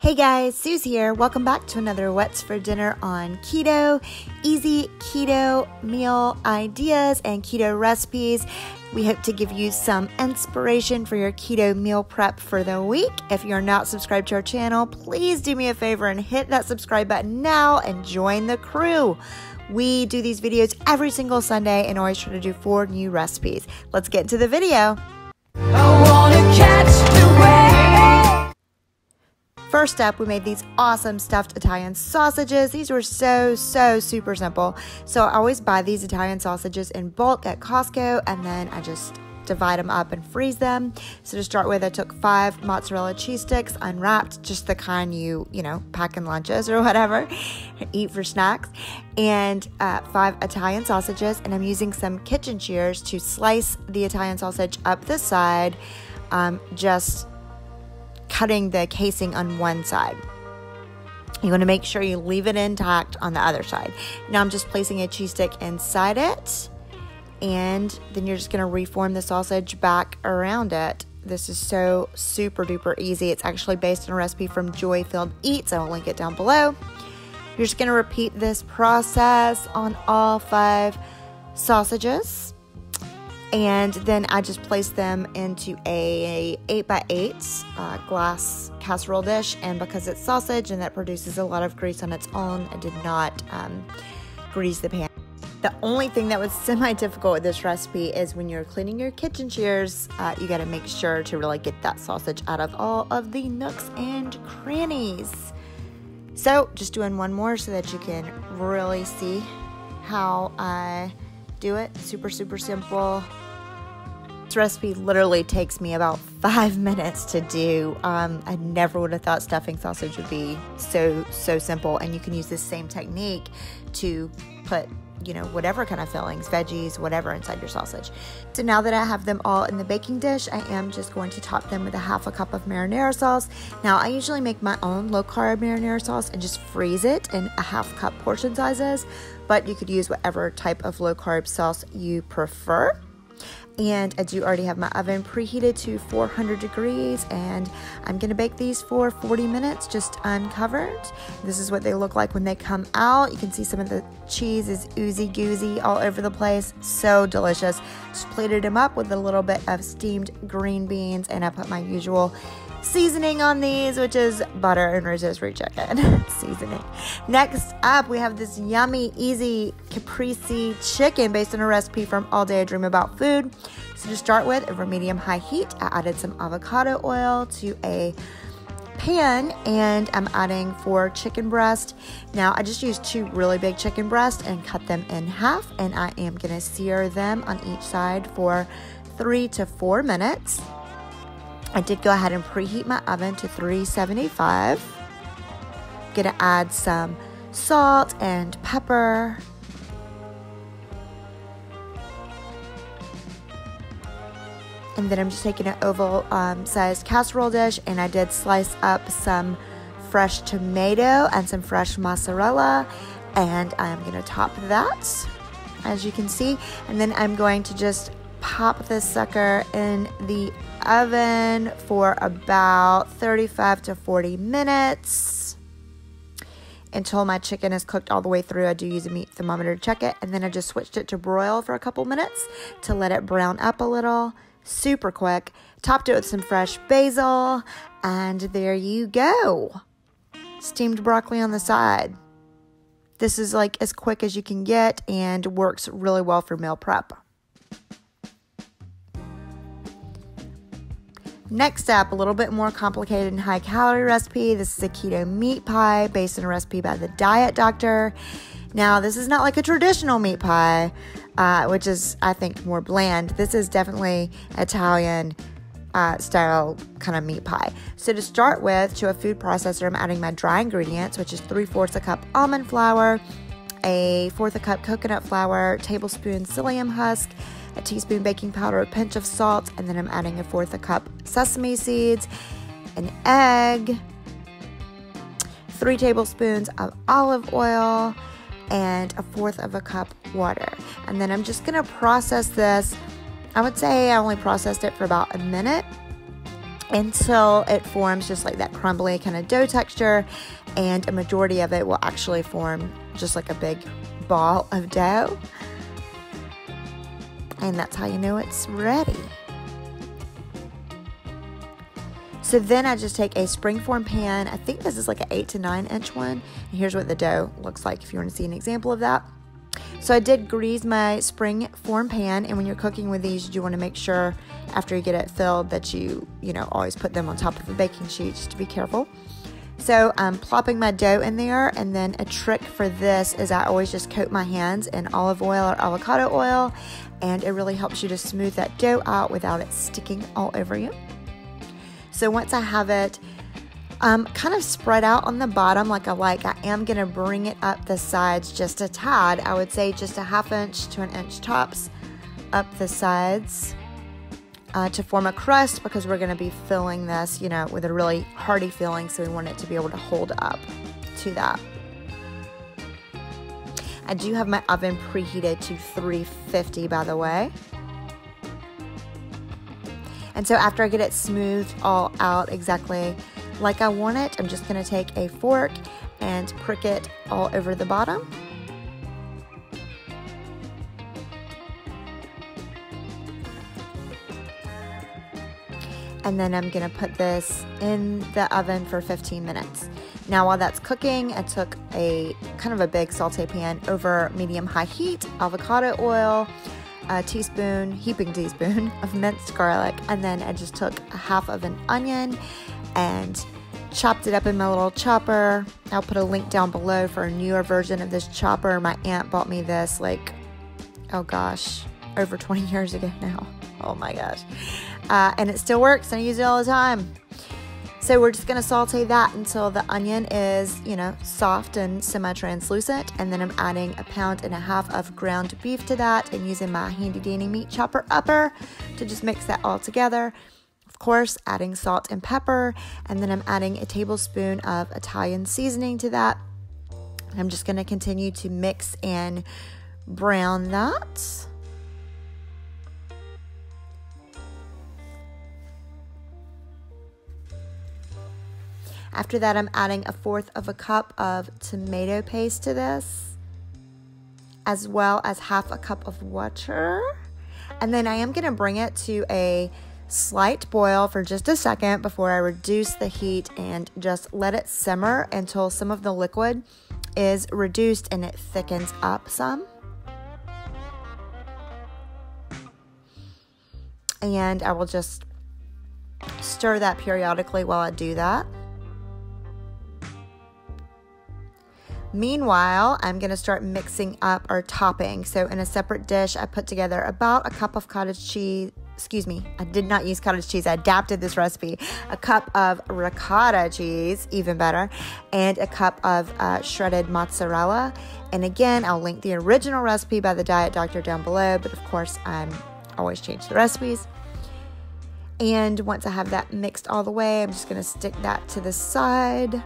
Hey guys, Sue's here. Welcome back to another What's for Dinner on Keto. Easy keto meal ideas and keto recipes. We hope to give you some inspiration for your keto meal prep for the week. If you're not subscribed to our channel, please do me a favor and hit that subscribe button now and join the crew. We do these videos every single Sunday and always try to do 4 new recipes. Let's get into the video. I wanna catch the wave. First up, we made these awesome stuffed Italian sausages. These were so super simple. So I always buy these Italian sausages in bulk at Costco, and then I just divide them up and freeze them. So to start with, I took 5 mozzarella cheese sticks, unwrapped, just the kind you pack in lunches or whatever, eat for snacks, and 5 Italian sausages. And I'm using some kitchen shears to slice the Italian sausage up the side, just cutting the casing on one side. You want to make sure you leave it intact on the other side. Now I'm just placing a cheese stick inside it, and then you're just going to reform the sausage back around it. This is so super duper easy. It's actually based on a recipe from Joy Filled Eats. I will link it down below. You're just going to repeat this process on all 5 sausages. And then I just placed them into a 8x8 glass casserole dish. And because it's sausage and that produces a lot of grease on its own, I did not grease the pan. The only thing that was semi-difficult with this recipe is when you're cleaning your kitchen shears, you got to make sure to really get that sausage out of all of the nooks and crannies. So just doing one more so that you can really see how I do it. Super simple. This recipe literally takes me about 5 minutes to do. I never would have thought stuffing sausage would be so simple, and you can use this same technique to put whatever kind of fillings, veggies, whatever inside your sausage. So now that I have them all in the baking dish, I am just going to top them with a 1/2 cup of marinara sauce. Now I usually make my own low carb marinara sauce and just freeze it in a 1/2 cup portion sizes, but you could use whatever type of low carb sauce you prefer. And I do already have my oven preheated to 400 degrees, and I'm going to bake these for 40 minutes just uncovered. This is what they look like when they come out. You can see some of the cheese is oozy goozy all over the place. So delicious. Just plated them up with a little bit of steamed green beans, and I put my usual seasoning on these, which is butter and rotisserie chicken seasoning. Next up, we have this yummy, easy Caprese chicken based on a recipe from All Day I Dream About Food. So to start with, over medium-high heat, I added some avocado oil to a pan, and I'm adding 4 chicken breasts. Now I just used 2 really big chicken breasts and cut them in half, and I am going to sear them on each side for 3 to 4 minutes. I did go ahead and preheat my oven to 375. Gonna add some salt and pepper. And then I'm just taking an oval sized casserole dish, and I did slice up some fresh tomato and some fresh mozzarella, and I'm gonna top that, as you can see. And then I'm going to just pop this sucker in the oven for about 35 to 40 minutes until my chicken is cooked all the way through. I do use a meat thermometer to check it, and then I just switched it to broil for a couple minutes to let it brown up a little. Super quick. Topped it with some fresh basil, and there you go. Steamed broccoli on the side. This is like as quick as you can get and works really well for meal prep. Next up, a little bit more complicated and high calorie recipe. This is a keto meat pie based on a recipe by the Diet Doctor. Now, this is not like a traditional meat pie, which is, I think, more bland. This is definitely Italian style kind of meat pie. So to start with, to a food processor, I'm adding my dry ingredients, which is 3/4 cup almond flour, a 1/4 cup coconut flour, tablespoon psyllium husk, a teaspoon baking powder, a pinch of salt, and then I'm adding a 1/4 cup sesame seeds, an egg, 3 tablespoons of olive oil, and a 1/4 cup water. And then I'm just going to process this. I would say I only processed it for about a minute. until it forms just like that crumbly kind of dough texture, and a majority of it will actually form just like a big ball of dough. And that's how you know it's ready. So then I just take a springform pan. I think this is like an 8 to 9 inch one. And here's what the dough looks like if you want to see an example of that. So I did grease my springform pan, and when you're cooking with these, you do want to make sure after you get it filled that you always put them on top of the baking sheet, just to be careful. So I'm plopping my dough in there, and then a trick for this is I always just coat my hands in olive oil or avocado oil, and it really helps you to smooth that dough out without it sticking all over you. So once I have it kind of spread out on the bottom like I am going to bring it up the sides just a tad. I would say just a 1/2 inch to 1 inch tops up the sides to form a crust, because we're going to be filling this, with a really hearty filling, so we want it to be able to hold up to that. I do have my oven preheated to 350, by the way. And so after I get it smoothed all out exactly like I want it, I'm just going to take a fork and prick it all over the bottom. And then I'm going to put this in the oven for 15 minutes. Now while that's cooking, I took a kind of a big saute pan over medium-high heat, avocado oil, a heaping teaspoon of minced garlic, and then I just took a 1/2 of an onion and chopped it up in my little chopper. I'll put a link down below for a newer version of this chopper. My aunt bought me this over 20 years ago now. Oh my gosh. And it still works, and I use it all the time. So we're just going to saute that until the onion is, soft and semi-translucent. And then I'm adding a 1.5 pounds of ground beef to that, and using my handy dandy meat chopper upper to just mix that all together. Of course, adding salt and pepper. And then I'm adding a tablespoon of Italian seasoning to that. I'm just going to continue to mix and brown that. After that, I'm adding 1/4 cup of tomato paste to this, as well as 1/2 cup of water. And then I am going to bring it to a slight boil for just a second before I reduce the heat and just let it simmer until some of the liquid is reduced and it thickens up some. And I will just stir that periodically while I do that. Meanwhile, I'm going to start mixing up our topping. So in a separate dish, I put together about a cup of cottage cheese. Excuse me, I did not use cottage cheese. I adapted this recipe. A cup of ricotta cheese, even better, and a cup of shredded mozzarella. And again, I'll link the original recipe by the Diet Doctor down below, but of course, I always change the recipes. And once I have that mixed all the way, I'm just going to stick that to the side.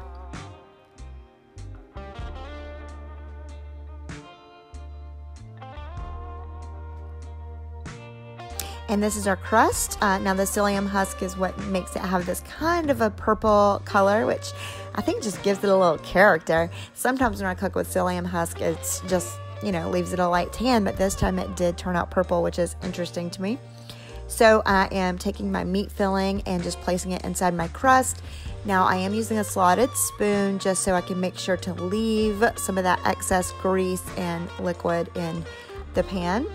And this is our crust. Now the psyllium husk is what makes it have this kind of a purple color, which I think just gives it a little character. Sometimes when I cook with psyllium husk, it's just, leaves it a light tan, but this time it did turn out purple, which is interesting to me. So I am taking my meat filling and just placing it inside my crust. Now I am using a slotted spoon just so I can make sure to leave some of that excess grease and liquid in the pan.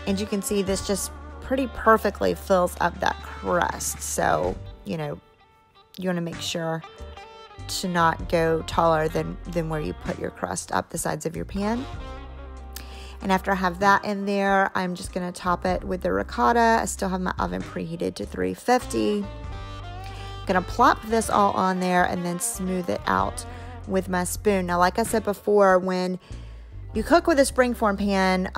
And you can see this just pretty perfectly fills up that crust. So, you want to make sure to not go taller than where you put your crust up the sides of your pan. And after I have that in there, I'm just going to top it with the ricotta. I still have my oven preheated to 350. I'm going to plop this all on there and then smooth it out with my spoon. Now, like I said before, when You cook with a springform pan.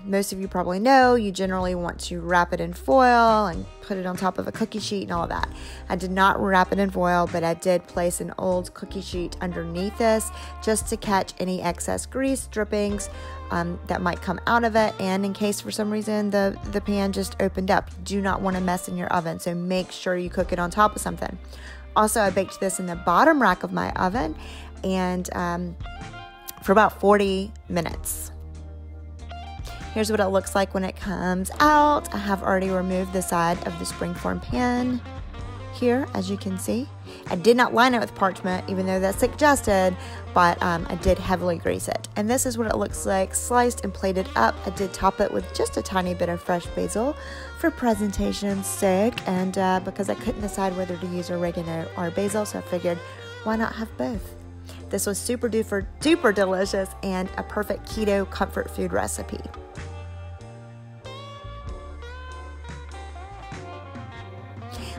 Most of you probably know you generally want to wrap it in foil and put it on top of a cookie sheet and all of that. I did not wrap it in foil, but I did place an old cookie sheet underneath this just to catch any excess grease drippings that might come out of it, and in case for some reason the pan just opened up. You do not want to mess in your oven, so make sure you cook it on top of something. Also, I baked this in the bottom rack of my oven, and for about 40 minutes. Here's what it looks like when it comes out. I have already removed the side of the springform pan here, as you can see. I did not line it with parchment, even though that's suggested, but I did heavily grease it. And this is what it looks like, sliced and plated up. I did top it with just a tiny bit of fresh basil for presentation's sake, and because I couldn't decide whether to use oregano or basil, so I figured, why not have both? This was super duper delicious and a perfect keto comfort food recipe.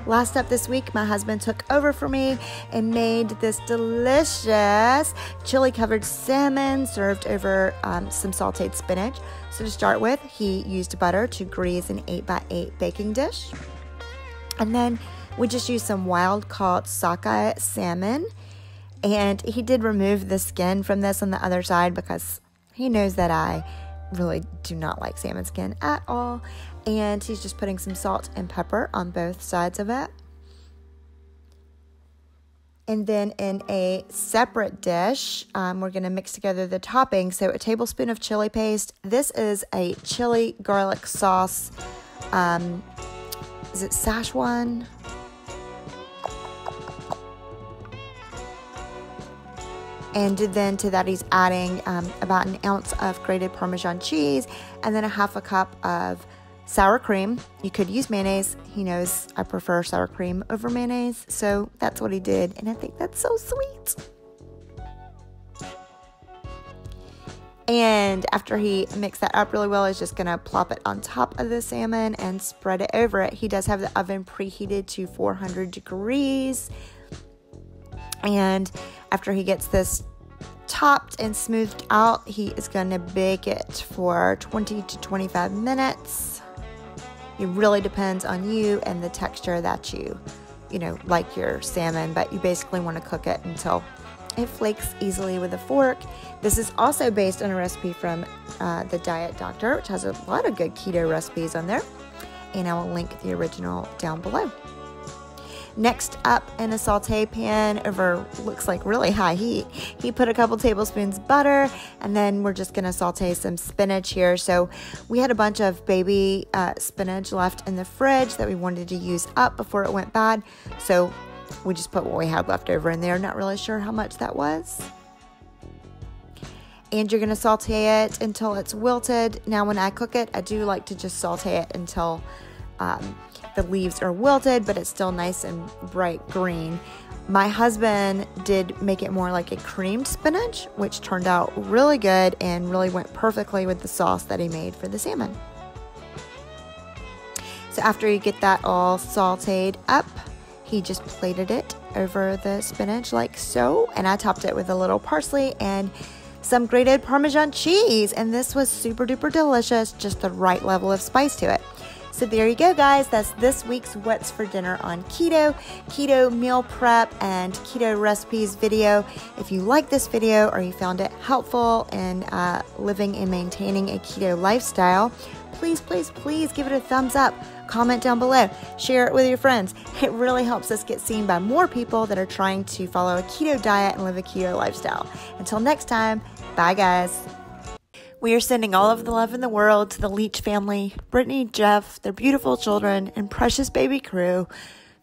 Last up this week, my husband took over for me and made this delicious chili-covered salmon served over some sauteed spinach. So to start with, he used butter to grease an 8x8 baking dish. And then we just used some wild-caught sockeye salmon. And he did remove the skin from this on the other side because he knows that I really do not like salmon skin at all. And he's just putting some salt and pepper on both sides of it. And then in a separate dish, we're going to mix together the toppings. So a tablespoon of chili paste. This is a chili garlic sauce. Is it Szechuan? And then to that he's adding about an ounce of grated Parmesan cheese and then a half a cup of sour cream. You could use mayonnaise. He knows I prefer sour cream over mayonnaise, so that's what he did, and I think that's so sweet. And after he mixed that up really well, he's just going to plop it on top of the salmon and spread it over it. He does have the oven preheated to 400 degrees. And after he gets this topped and smoothed out, he is going to bake it for 20 to 25 minutes. It really depends on you and the texture that you like your salmon, but you basically want to cook it until it flakes easily with a fork. This is also based on a recipe from the Diet Doctor, which has a lot of good keto recipes on there, and I will link the original down below. Next up, in a saute pan over looks like really high heat, he put a couple tablespoons butter, and then we're just going to saute some spinach here. So we had a bunch of baby spinach left in the fridge that we wanted to use up before it went bad. So we just put what we had left over in there. Not really sure how much that was. And you're going to saute it until it's wilted. Now, when I cook it, I do like to just saute it until the leaves are wilted, but it's still nice and bright green. My husband did make it more like a creamed spinach, which turned out really good and really went perfectly with the sauce that he made for the salmon. So after you get that all sauteed up, he just plated it over the spinach like so, and I topped it with a little parsley and some grated Parmesan cheese, and this was super duper delicious, just the right level of spice to it. So there you go, guys. That's this week's What's for Dinner on Keto meal prep and keto recipes video. If you like this video or you found it helpful in living and maintaining a keto lifestyle, please, please, please give it a thumbs up. Comment down below. Share it with your friends. It really helps us get seen by more people that are trying to follow a keto diet and live a keto lifestyle. Until next time, bye, guys. We are sending all of the love in the world to the Leach family, Brittany, Jeff, their beautiful children, and precious baby crew,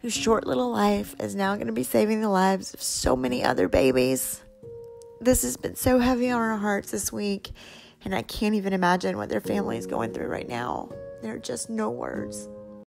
whose short little life is now going to be saving the lives of so many other babies. This has been so heavy on our hearts this week, and I can't even imagine what their family is going through right now. There are just no words.